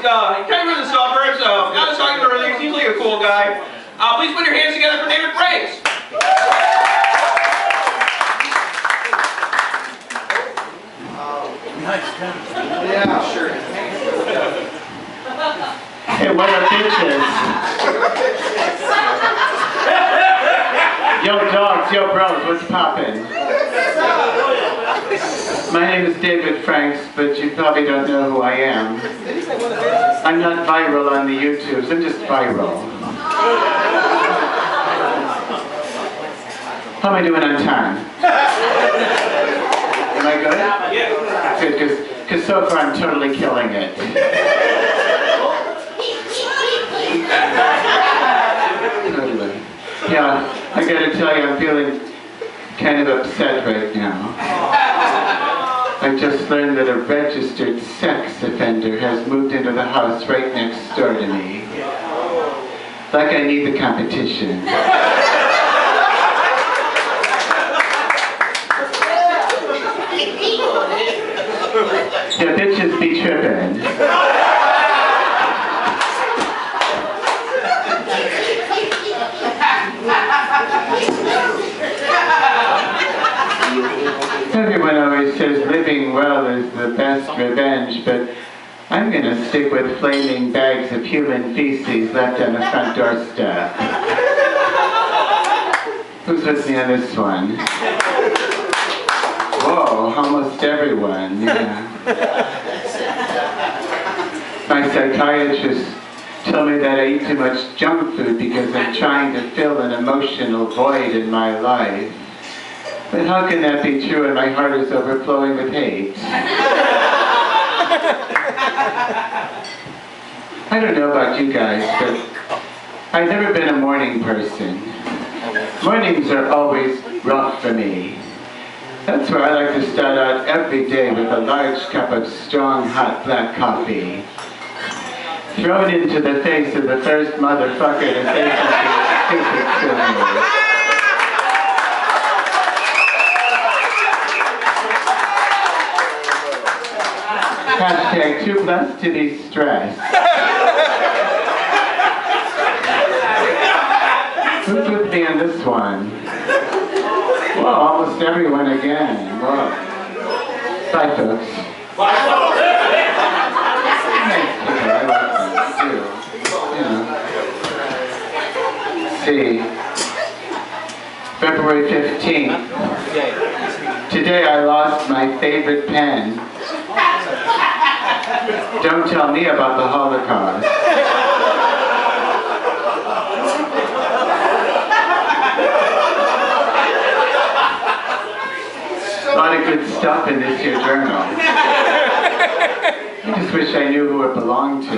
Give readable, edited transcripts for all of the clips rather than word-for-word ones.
he came from the suburbs, not a talking earlier, he seems like a cool guy. Please put your hands together for David Franks. Yeah, sure. Hey, what up, bitches? Yo, dogs, yo, bros, what's poppin'? My name is David Franks, but you probably don't know who I am. I'm not viral on the YouTubes, I'm just viral. How am I doing on time? Am I good? Yeah. Good, because so far I'm totally killing it. Totally. Yeah, I gotta tell you, I'm feeling kind of upset right now. I just learned that a registered sex offender has moved into the house right next door to me. Like I need the competition. Yeah, bitches be trippin'. Everyone always says living well is the best revenge, but I'm gonna stick with flaming bags of human feces left on the front doorstep. Who's with me on this one? Whoa, almost everyone, yeah. My psychiatrist told me that I eat too much junk food because I'm trying to fill an emotional void in my life. But how can that be true when my heart is overflowing with hate? I don't know about you guys, but I've never been a morning person. Mornings are always rough for me. That's why I like to start out every day with a large cup of strong, hot black coffee. Thrown into the face of the first motherfucker to say something stupid to me. Hashtag too blessed to be stressed. Who's with me on this one? Whoa, almost everyone again. Whoa. Bye, folks. Nice people, I like them too. You know. See. February 15th. Today I lost my favorite pen. Don't tell me about the Holocaust. A lot of good stuff in this here journal. I just wish I knew who it belonged to.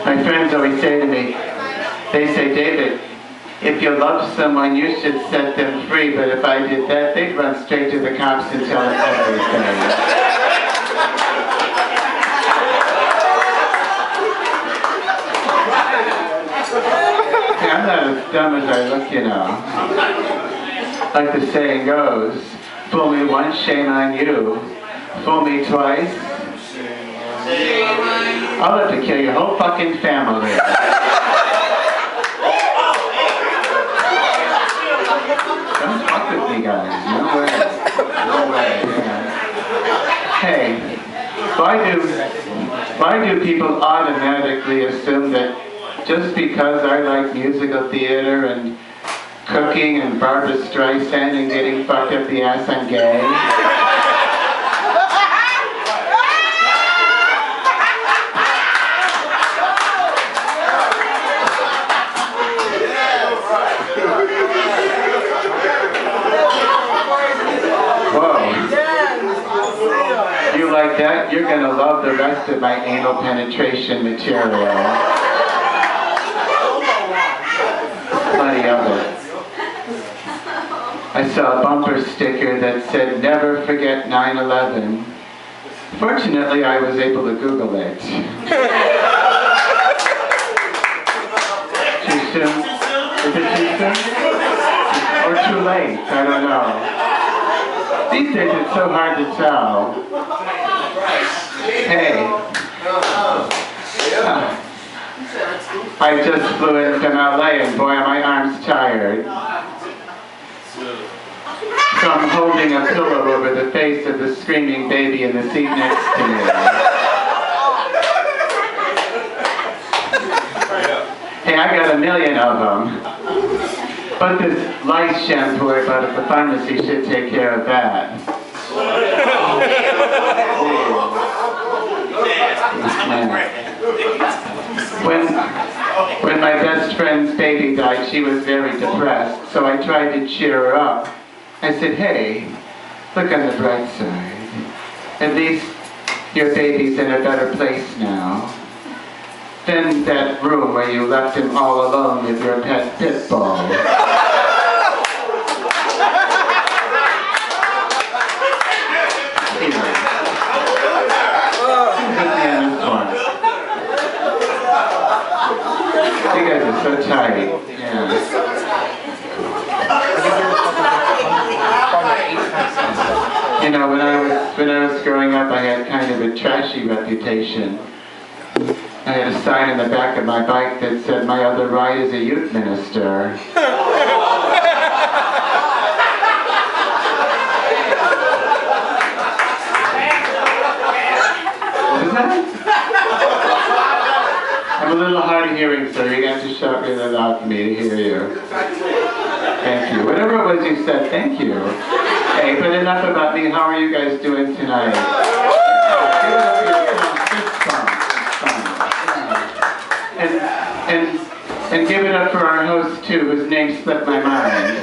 My friends always say to me, they say, David, if you love someone, you should set them free, but if I did that, they'd run straight to the cops and tell them everything. I'm not as dumb as I look, you know. Like the saying goes, fool me once, shame on you. Fool me twice, I'll have to kill your whole fucking family. Don't fuck with me, guys. No way. No way. Yeah. Hey, why do people automatically assume that just because I like musical theater and cooking and Barbra Streisand and getting fucked up the ass, I'm gay? You like that? You're gonna love the rest of my anal penetration material. Plenty of it. I saw a bumper sticker that said, "Never forget 9/11." Fortunately, I was able to Google it. Too soon? Is it too soon? Or too late? I don't know. These days it's so hard to tell. Hey. I just flew in from LA and boy are my arms tired. So I'm holding a pillow over the face of the screaming baby in the seat next to me. Hey, I got 1 million of them. But this lice shampoo I bought at the pharmacy should take care of that. When my best friend's baby died, she was very depressed, so I tried to cheer her up. I said, hey, look on the bright side. At least your baby's in a better place now than that room where you left him all alone with your pet pit bull. You guys are so tight. Yeah. You know, when I was growing up, I had kind of a trashy reputation. I had a sign in the back of my bike that said, "My other ride is a youth minister." Is that? I'm a little hard of hearing, sir. You're going to have to shout really loud for me to hear you. Thank you. Whatever it was you said, thank you. Hey, but enough about me. How are you guys doing tonight? Give it up for yourselves. And give it up for our host, too, whose name slipped my mind.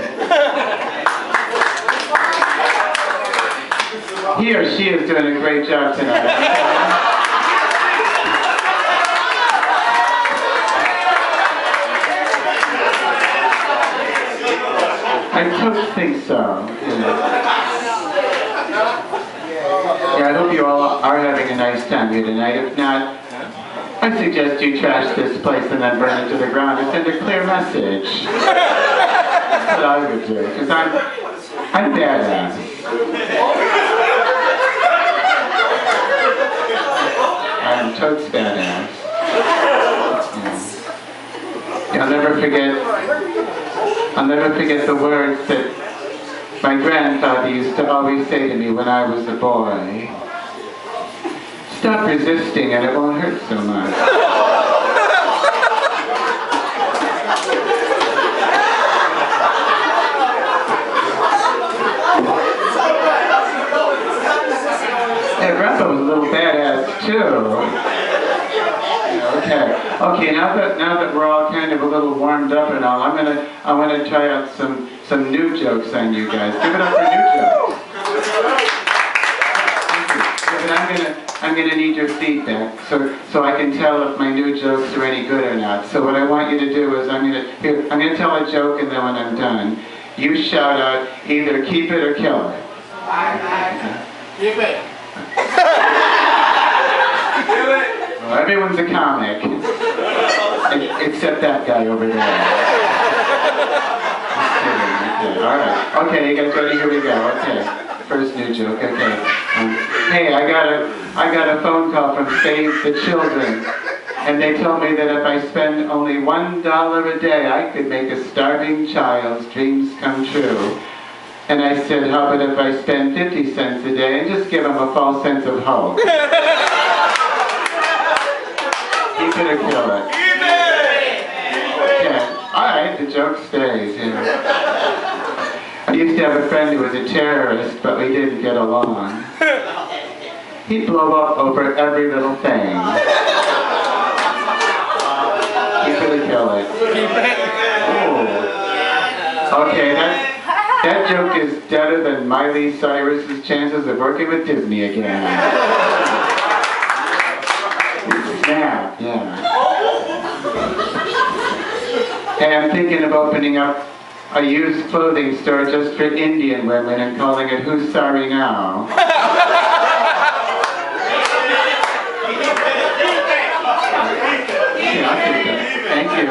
He or she is doing a great job tonight. I don't think so. Yeah, I hope you all are having a nice time here tonight. If not, I suggest you trash this place and then burn it to the ground and send a clear message. That's what I would do, because I'm badass. I'm totes badass. Yeah. I'll never forget the words that my grandfather used to always say to me when I was a boy. Stop resisting and it won't hurt so much. Yeah, Grandpa was a little badass too. Okay, now that we're all kind of a little warmed up and all, I want to try out some new jokes on you guys. Give it up for new jokes. Thank you. But I'm gonna need your feedback so I can tell if my new jokes are any good or not. So what I want you to do is I'm gonna tell a joke, and then when I'm done, you shout out either keep it or kill it. Keep it. Well, everyone's a comic, except that guy over there. Okay, all right. Okay, you guys ready? Here we go. Okay, first new joke. Okay. Hey, I got a phone call from Save the Children, and they told me that if I spend only $1 a day, I could make a starving child's dreams come true. And I said, how about if I spend 50 cents a day and just give them a false sense of hope? Keep it or kill it. Keep it! Okay. All right, the joke stays. Yeah. I used to have a friend who was a terrorist, but we didn't get along. He'd blow up over every little thing. Keep it or kill it. Ooh. Okay, that joke is deader than Miley Cyrus's chances of working with Disney again. Snap, yeah. Hey, I'm thinking of opening up a used clothing store just for Indian women and calling it Who's Sorry Now? Yeah, I'll take that. Thank you.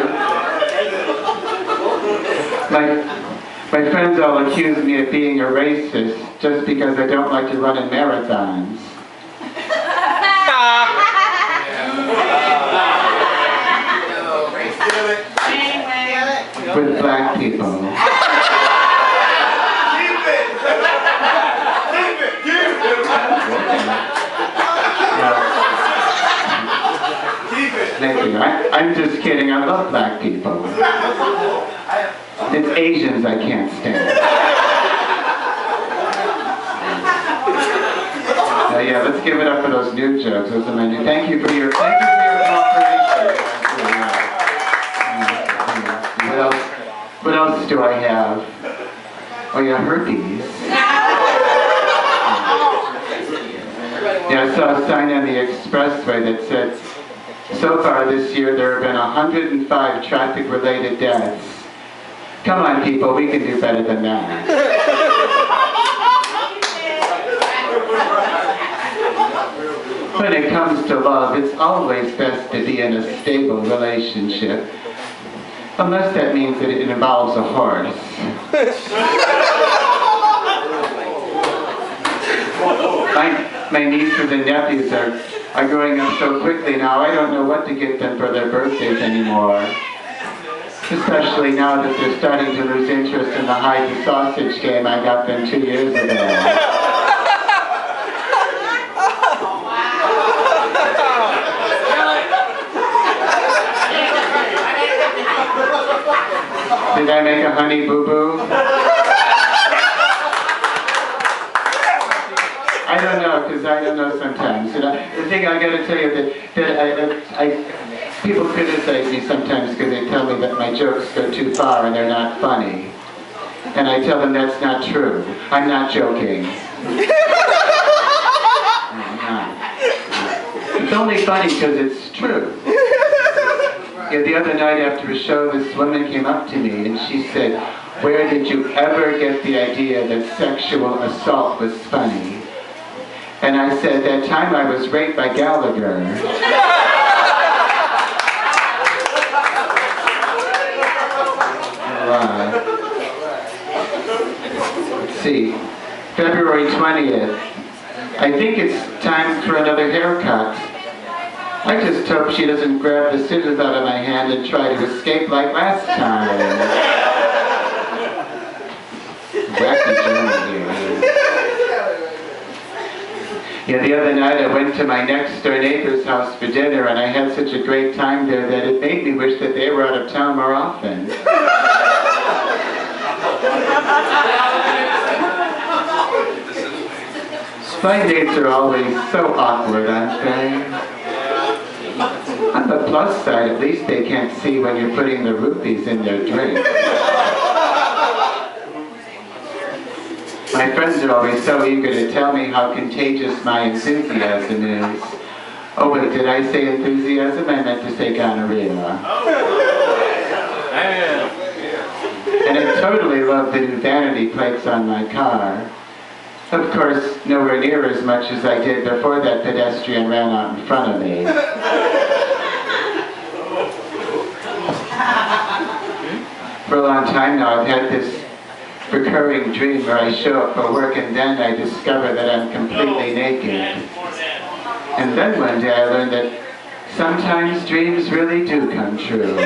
My friends all accuse me of being a racist. just because I don't like to run in marathons. With black people. Thank you. I'm just kidding. I love black people. It's Asians I can't stand. Yeah, let's give it up for those new jokes. Those are my new. Thank you for your cooperation. What else do I have? Oh yeah, herpes. Yeah, I saw a sign on the expressway that said, so far this year there have been 105 traffic-related deaths. Come on, people, we can do better than that. When it comes to love, it's always best to be in a stable relationship. Unless that means that it involves a horse. My nieces and nephews are growing up so quickly now, I don't know what to get them for their birthdays anymore. Especially now that they're starting to lose interest in the hide the sausage game I got them 2 years ago. Did I make a honey boo-boo? I don't know, because I don't know sometimes. The thing I got to tell you that people criticize me sometimes because they tell me that my jokes go too far and they're not funny. And I tell them that's not true. I'm not joking. It's only funny because it's true. Yeah, the other night after a show, this woman came up to me and she said, "Where did you ever get the idea that sexual assault was funny?" And I said, "That time I was raped by Gallagher." Let's see, February 20th. I think it's time for another haircut. I just hope she doesn't grab the scissors out of my hand and try to escape like last time. Wacky German here. Yeah, the other night I went to my next door neighbor's house for dinner and I had such a great time there that it made me wish that they were out of town more often. Blind dates are always so awkward, aren't they? On the plus side, at least they can't see when you're putting the rupees in their drink. My friends are always so eager to tell me how contagious my enthusiasm is. Oh wait, did I say enthusiasm? I meant to say gonorrhea. And I totally love the new vanity plates on my car. Of course, nowhere near as much as I did before that pedestrian ran out in front of me. For a long time now, I've had this recurring dream where I show up for work and then I discover that I'm completely naked. And then one day I learned that sometimes dreams really do come true.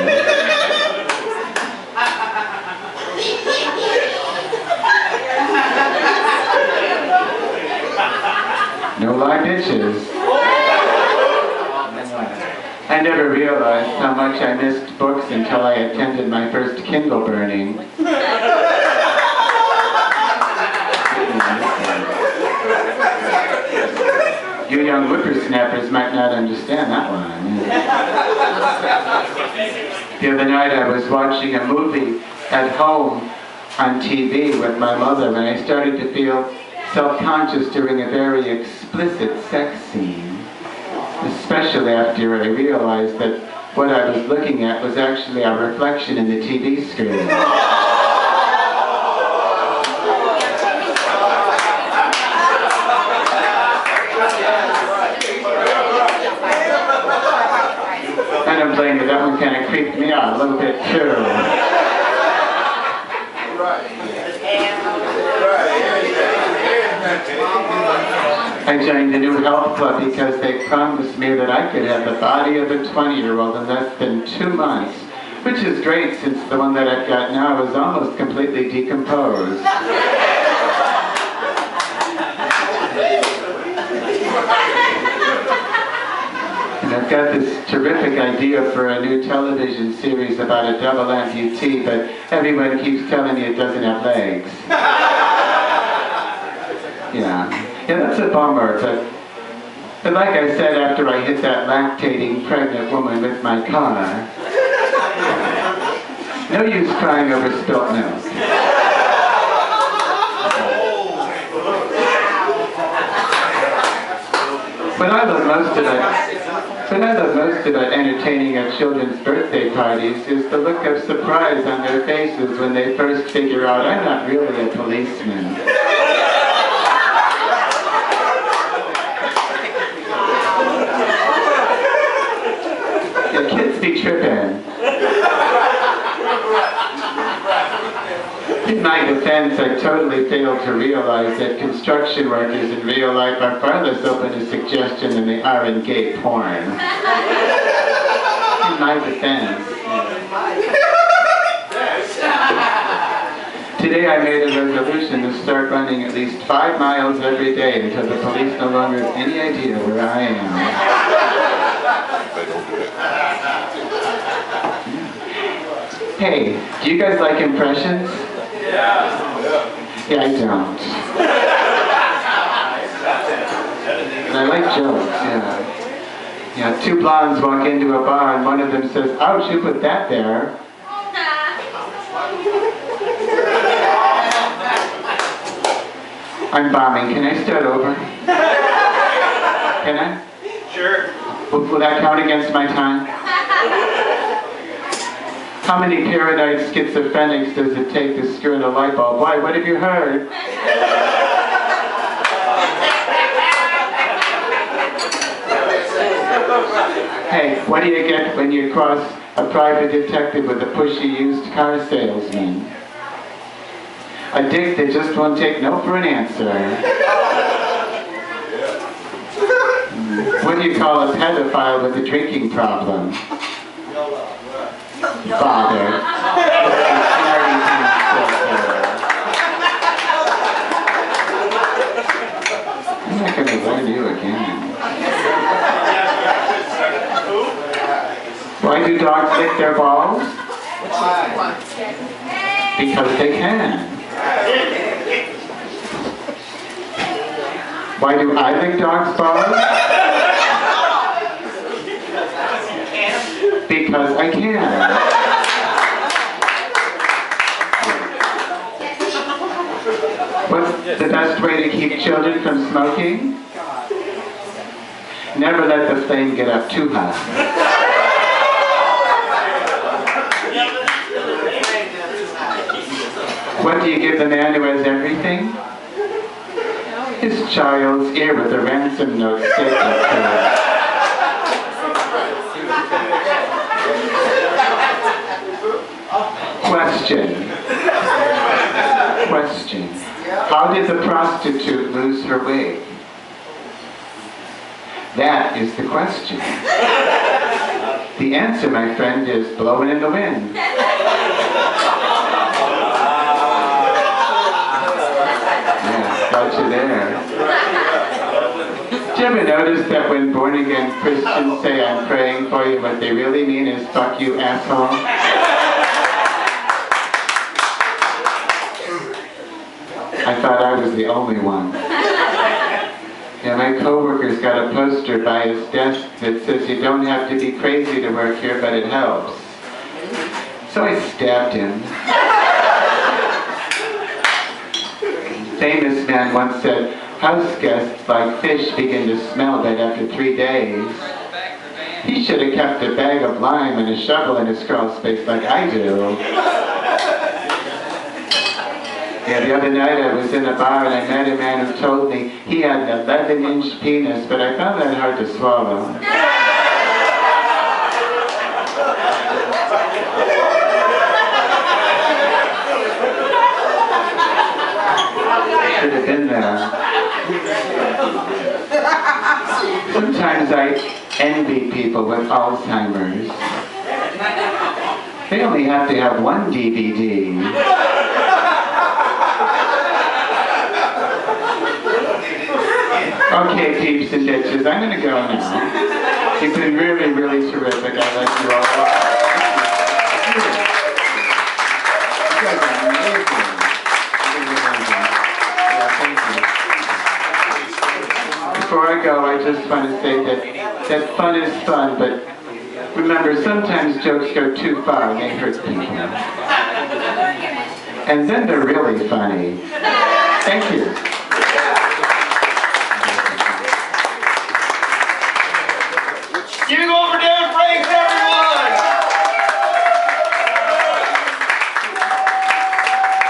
No lie, bitches. I never realized how much I missed books until I attended my first Kindle burning. You young whippersnappers might not understand that one. The other night I was watching a movie at home on TV with my mother and I started to feel self-conscious during a very explicit sex scene. Especially after I realized that what I was looking at was actually a reflection in the TV screen. I don't blame you, that one kind of creeped me out a little bit too. I joined a new health club because they promised me that I could have the body of a 20-year-old in less than 2 months, which is great since the one that I've got now is almost completely decomposed. And I've got this terrific idea for a new television series about a double amputee, but everyone keeps telling me it doesn't have legs. Yeah, that's a bummer, but like I said after I hit that lactating pregnant woman with my car, no use crying over spilt milk. What I love most about entertaining at children's birthday parties is the look of surprise on their faces when they first figure out I'm not really a policeman. The kids be tripping. In my defense, I totally failed to realize that construction workers in real life are far less open to suggestion than they are in gay porn. In my defense. Today I made a resolution to start running at least 5 miles every day until the police no longer have any idea where I am. Hey, do you guys like impressions? Yeah, I don't. And I like jokes, yeah. Yeah, 2 blondes walk into a bar and one of them says, ouch, you put that there. I'm bombing. Can I start over? Can I? Sure. Will that count against my time? How many paranoid schizophrenics does it take to screw in a light bulb? Why? What have you heard? Hey, what do you get when you cross a private detective with a pushy used car salesman? A dick that just won't take no for an answer. What do you call a pedophile with a drinking problem? Father. I'm not going to warn you again. Why do dogs lick their balls? Because they can. Why do I lick dogs' balls? Because I can. What's the best way to keep children from smoking? Never let the flame get up too high. What do you give the man who has everything? His child's ear with a ransom note stapled to it. Question. How did the prostitute lose her wig? That is the question. The answer, my friend, is blowing in the wind. Yeah, got you there. Did you ever notice that when born-again Christians say, I'm praying for you, what they really mean is, fuck you, asshole? I thought I was the only one. Yeah, my coworker's got a poster by his desk that says you don't have to be crazy to work here, but it helps. So I stabbed him. Famous man once said, house guests like fish begin to smell bad after 3 days. He should have kept a bag of lime and a shovel in his crawl space like I do. Yeah, the other night I was in a bar and I met a man who told me he had an 11-inch penis, but I found that hard to swallow. Should have been there. Sometimes I envy people with Alzheimer's. They only have to have one DVD. Okay, peeps and bitches, I'm gonna go now. You've been really, really terrific. I like you all. You guys are amazing. You're amazing. Yeah, thank you. Before I go, I just want to say that fun is fun, but remember, sometimes jokes go too far and they hurt people. And then they're really funny. Thank you. Give it over Devin Franks, everyone!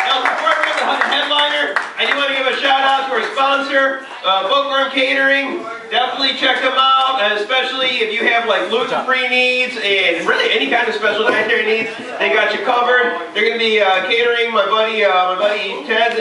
Now, before I bring up the headliner, I do want to give a shout out to our sponsor, Bookworm Catering. Definitely check them out, especially if you have like gluten-free needs and really any kind of special dietary needs. They got you covered. They're going to be catering my buddy Ted's.